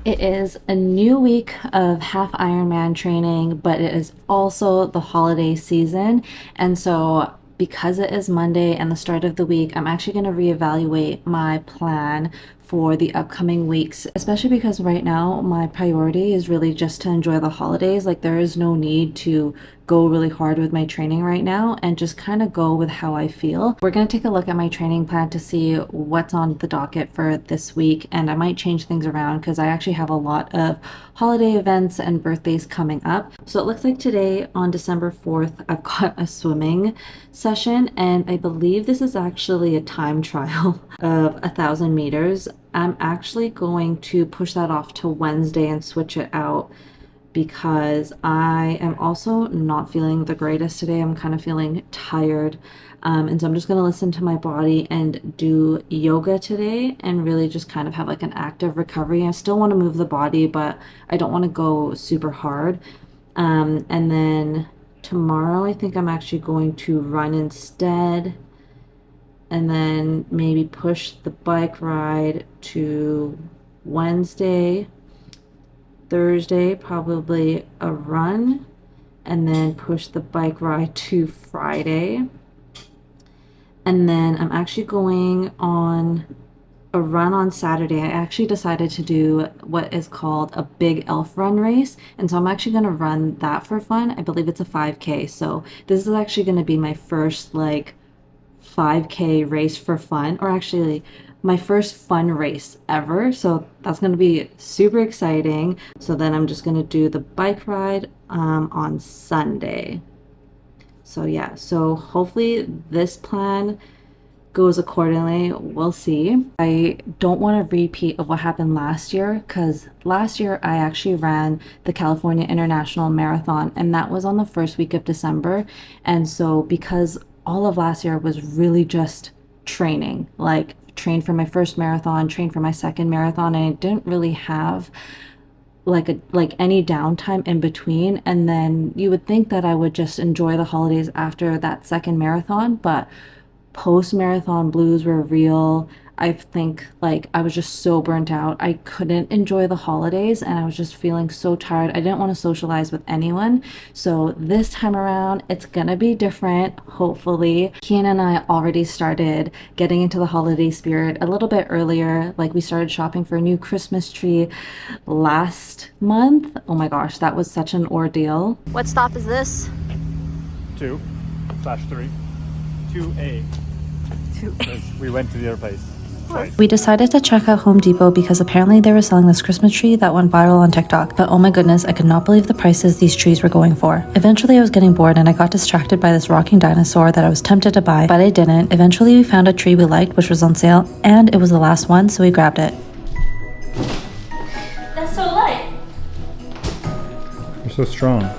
It is a new week of half Ironman training, but it is also the holiday season. And so, because it is Monday and the start of the week, I'm actually going to reevaluate my plan for the upcoming weeks, especially because right now my priority is really just to enjoy the holidays. Like, there is no need to go really hard with my training right now and just kind of go with how I feel. We're going to take a look at my training plan to see what's on the docket for this week, and I might change things around because I actually have a lot of holiday events and birthdays coming up. So it looks like today on December 4th, I've got a swimming session, and I believe this is actually a time trial of 1,000 meters. I'm actually going to push that off to Wednesday and switch it out because I am also not feeling the greatest today. I'm kind of feeling tired. And so I'm just going to listen to my body and do yoga today and really just kind of have like an active recovery. I still want to move the body, but I don't want to go super hard. And then tomorrow, I think I'm actually going to run instead. And then maybe push the bike ride to Wednesday. Thursday, probably a run, and then push the bike ride to Friday. And then I'm actually going on a run on Saturday. I actually decided to do what is called a big elf run race. And so I'm actually going to run that for fun. I believe it's a 5K. So this is actually going to be my first like 5K race for fun, or actually my first fun race ever. So that's going to be super exciting. So then I'm just going to do the bike ride on Sunday. So yeah, so hopefully this plan goes accordingly. We'll see. I don't want a repeat of what happened last year, because last year I actually ran the California International Marathon, and that was on the first week of December. And so because all of last year was really just training, like trained for my first marathon, trained for my second marathon, and I didn't really have like any downtime in between. And then you would think that I would just enjoy the holidays after that second marathon, but post marathon blues were real. I think like I was just so burnt out. I couldn't enjoy the holidays and I was just feeling so tired. I didn't want to socialize with anyone. So this time around, it's gonna be different, hopefully. Kian and I already started getting into the holiday spirit a little bit earlier. Like, we started shopping for a new Christmas tree last month. Oh my gosh, that was such an ordeal. What stop is this? 2/3. 2A. 2A. We went to the other place. Twice. We decided to check out Home Depot because apparently they were selling this Christmas tree that went viral on TikTok. But oh my goodness, I could not believe the prices these trees were going for. Eventually I was getting bored and I got distracted by this rocking dinosaur that I was tempted to buy, but I didn't. Eventually we found a tree we liked, which was on sale, and it was the last one, so we grabbed it. That's so light. You're so strong.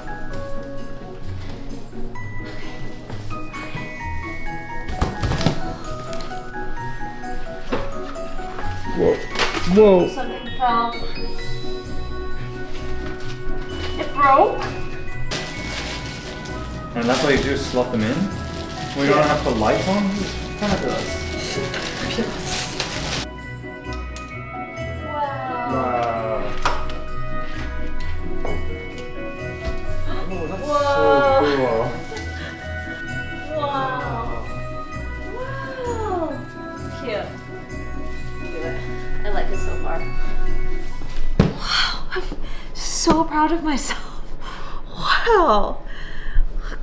Whoa. Whoa. Something fell. It broke. And that's why you do slot them in? We don't have the lights on? It's fabulous. Wow. Oh, that's Whoa. so cool. Wow. Wow. Cute. I like it so far. Wow, I'm so proud of myself. Wow,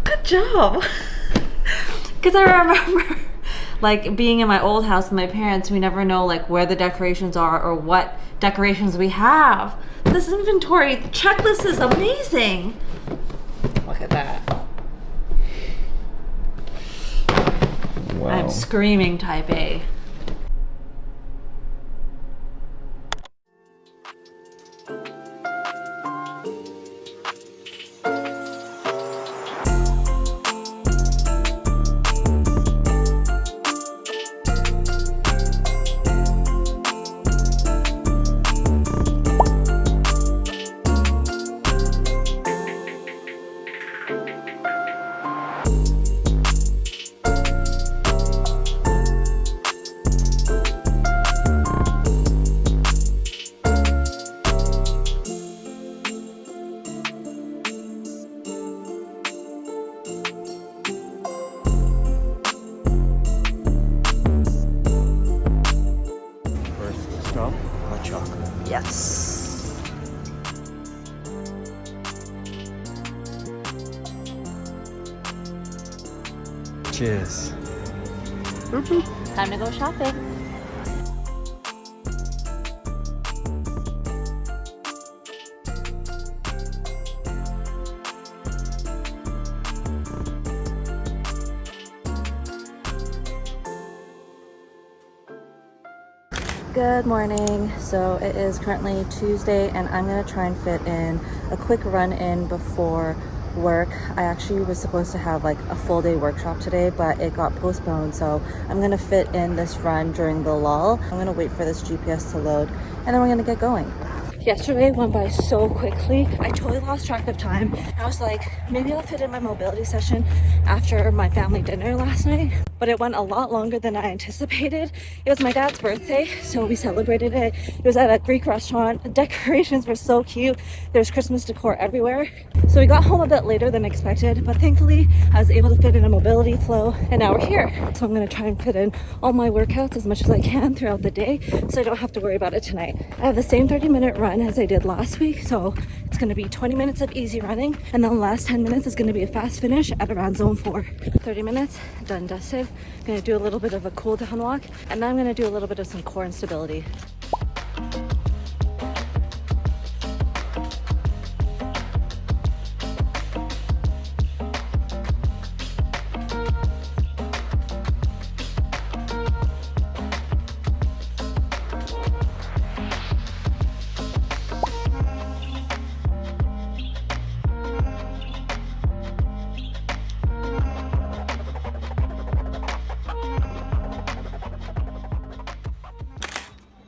good job. Because I remember like being in my old house with my parents, we never know like where the decorations are or what decorations we have. This inventory checklist is amazing. Look at that. Wow. I'm screaming type A. Cheers. Time to go shopping. Good morning. So it is currently Tuesday and I'm gonna try and fit in a quick run in before work. I actually was supposed to have like a full day workshop today, but it got postponed. So I'm gonna fit in this run during the lull. I'm gonna wait for this GPS to load and then we're gonna get going. Yesterday went by so quickly. I totally lost track of time. I was like, maybe I'll fit in my mobility session after my family dinner last night, but it went a lot longer than I anticipated. It was my dad's birthday, so we celebrated it. It was at a Greek restaurant. The decorations were so cute. There's Christmas decor everywhere. So we got home a bit later than expected, but thankfully I was able to fit in a mobility flow and now we're here. So I'm gonna try and fit in all my workouts as much as I can throughout the day so I don't have to worry about it tonight. I have the same 30-minute run as I did last week, so it's gonna be 20 minutes of easy running and then the last 10 minutes is gonna be a fast finish at around zone 4. 30 minutes, done dusted. I'm gonna do a little bit of a cool down walk and then I'm gonna do a little bit of some core instability.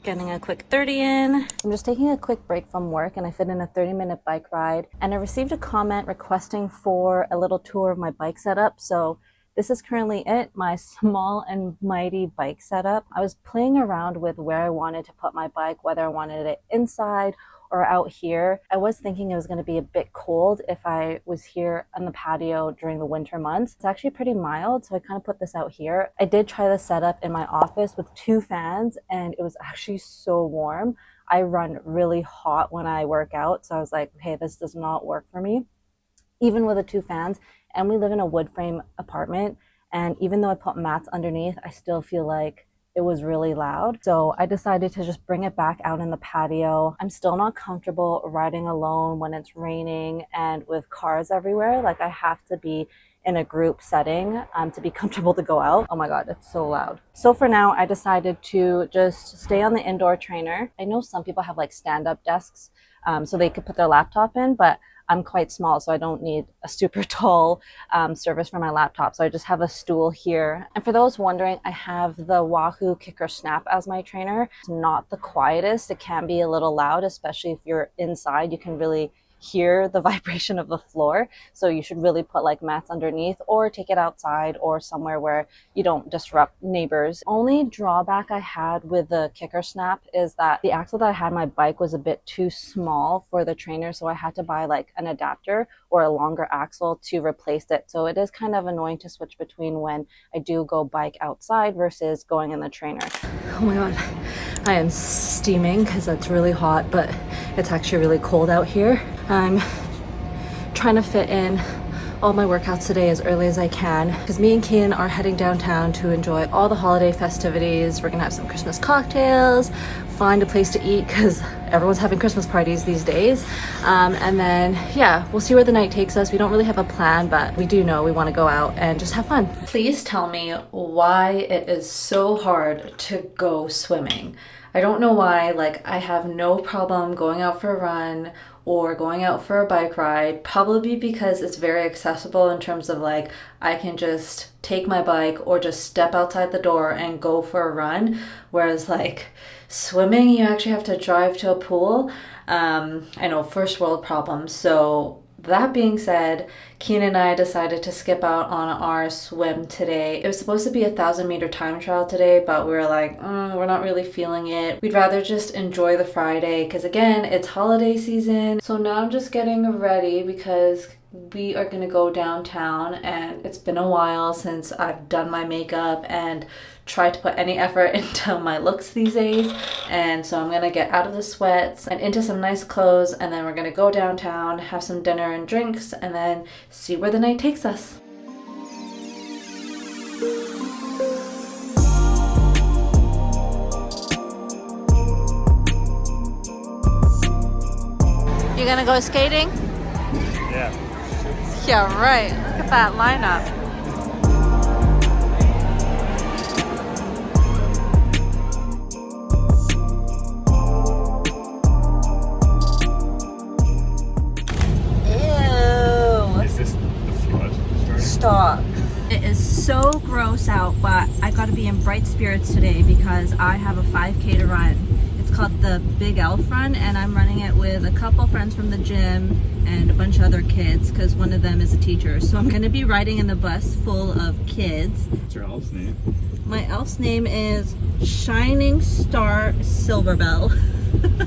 Getting a quick 30 in. I'm just taking a quick break from work and I fit in a 30-minute bike ride and I received a comment requesting for a little tour of my bike setup. So this is currently it, my small and mighty bike setup. I was playing around with where I wanted to put my bike, whether I wanted it inside or out here. I was thinking it was going to be a bit cold if I was here on the patio during the winter months. It's actually pretty mild, so I kind of put this out here. I did try the setup in my office with 2 fans and it was actually so warm. I run really hot when I work out, so I was like, hey, this does not work for me, even with the 2 fans. And we live in a wood frame apartment, and even though I put mats underneath, I still feel like it was really loud. So I decided to just bring it back out in the patio. I'm still not comfortable riding alone when it's raining and with cars everywhere. Like I have to be in a group setting to be comfortable to go out. Oh my God, it's so loud. So for now, I decided to just stay on the indoor trainer. I know some people have like stand-up desks so they could put their laptop in, but I'm quite small, so I don't need a super tall surface for my laptop. So I just have a stool here. And for those wondering, I have the Wahoo Kicker Snap as my trainer. It's not the quietest. It can be a little loud, especially if you're inside. You can really hear the vibration of the floor. So you should really put like mats underneath or take it outside or somewhere where you don't disrupt neighbors. Only drawback I had with the Kicker Snap is that the axle that I had on my bike was a bit too small for the trainer. So I had to buy like an adapter or a longer axle to replace it. So it is kind of annoying to switch between when I do go bike outside versus going in the trainer. Oh my God, I am steaming because it's really hot, but it's actually really cold out here. I'm trying to fit in all my workouts today as early as I can because me and Keen are heading downtown to enjoy all the holiday festivities. We're gonna have some Christmas cocktails, find a place to eat because everyone's having Christmas parties these days. And then, yeah, we'll see where the night takes us. We don't really have a plan, but we do know we want to go out and just have fun. Please tell me why it is so hard to go swimming. I don't know why. Like, I have no problem going out for a run or going out for a bike ride, probably because it's very accessible in terms of like I can just take my bike or just step outside the door and go for a run, whereas like swimming you actually have to drive to a pool. I know, first world problems. So that being said, Keen and I decided to skip out on our swim today. It was supposed to be a 1,000-meter time trial today, but we were like, we're not really feeling it. We'd rather just enjoy the Friday because again, it's holiday season. So now I'm just getting ready because we are gonna go downtown, and it's been a while since I've done my makeup and tried to put any effort into my looks these days. And so I'm gonna get out of the sweats and into some nice clothes, and then we're gonna go downtown, have some dinner and drinks, and then see where the night takes us. You gonna go skating? Yeah. Yeah, right. Look at that lineup. Ew. Is this the flood starting? Stop. It is so gross out, but I gotta be in bright spirits today because I have a 5K to run. It's called the Big Elf Run, and I'm running it with a couple friends from the gym and a bunch of other kids because one of them is a teacher. So I'm gonna be riding in the bus full of kids. What's your elf's name? My elf's name is Shining Star Silverbell.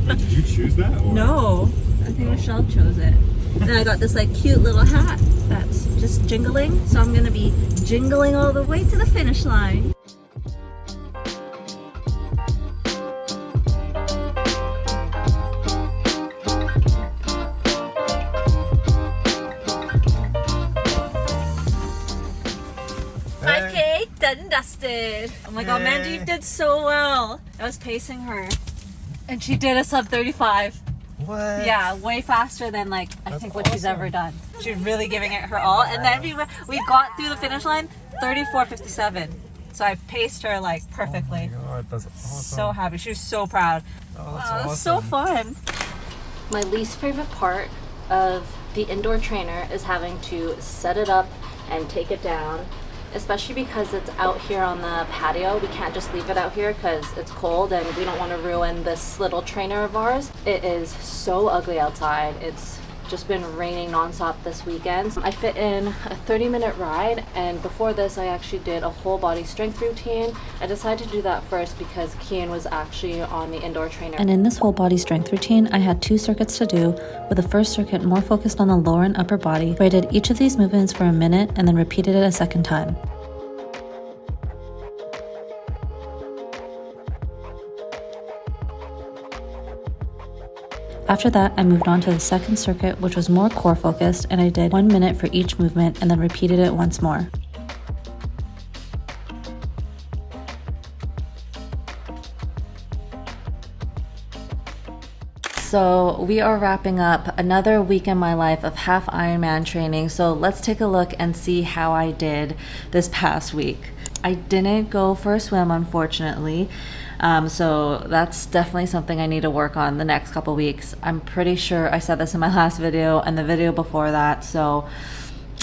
Did you choose that? Or? No, I think Michelle chose it. And I got this like cute little hat that's just jingling. So I'm gonna be jingling all the way to the finish line. Done and dusted. Oh my god, Mandy, you did so well. I was pacing her and she did a sub 35. What? Yeah, way faster than like I think what she's ever done. She's really giving it her all. And then we got through the finish line 34:57. So I paced her like perfectly. Oh my god, that's awesome. So happy. She was so proud. Oh, that's It awesome. was so fun. My least favorite part of the indoor trainer is having to set it up and take it down, especially because it's out here on the patio. We can't just leave it out here because it's cold and we don't want to ruin this little trainer of ours. It is so ugly outside. It's just been raining nonstop this weekend. I fit in a 30-minute ride, and before this I actually did a whole body strength routine. I decided to do that first because Kian was actually on the indoor trainer. And in this whole body strength routine, I had 2 circuits to do, with the first circuit more focused on the lower and upper body, where I did each of these movements for a minute and then repeated it a second time. After that, I moved on to the second circuit, which was more core focused, and I did 1 minute for each movement and then repeated it once more. So we are wrapping up another week in my life of half Ironman training. So let's take a look and see how I did this past week. I didn't go for a swim, unfortunately. So that's definitely something I need to work on the next couple weeks. I'm pretty sure I said this in my last video and the video before that. So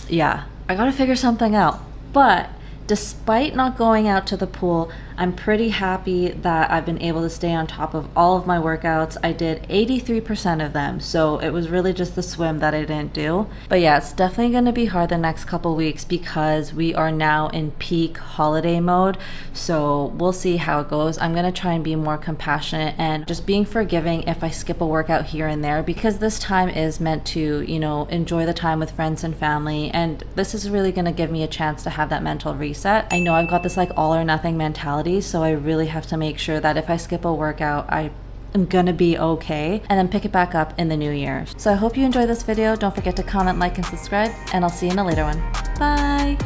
yeah, I gotta figure something out. But despite not going out to the pool, I'm pretty happy that I've been able to stay on top of all of my workouts. I did 83% of them, so it was really just the swim that I didn't do. But yeah, it's definitely going to be hard the next couple weeks because we are now in peak holiday mode, so we'll see how it goes. I'm going to try and be more compassionate and just being forgiving if I skip a workout here and there, because this time is meant to, you know, enjoy the time with friends and family, and this is really going to give me a chance to have that mental reset. I know I've got this like all or nothing mentality, so I really have to make sure that if I skip a workout, I'm gonna be okay, and then pick it back up in the new year. So I hope you enjoyed this video. Don't forget to comment, like, and subscribe, and I'll see you in a later one. Bye!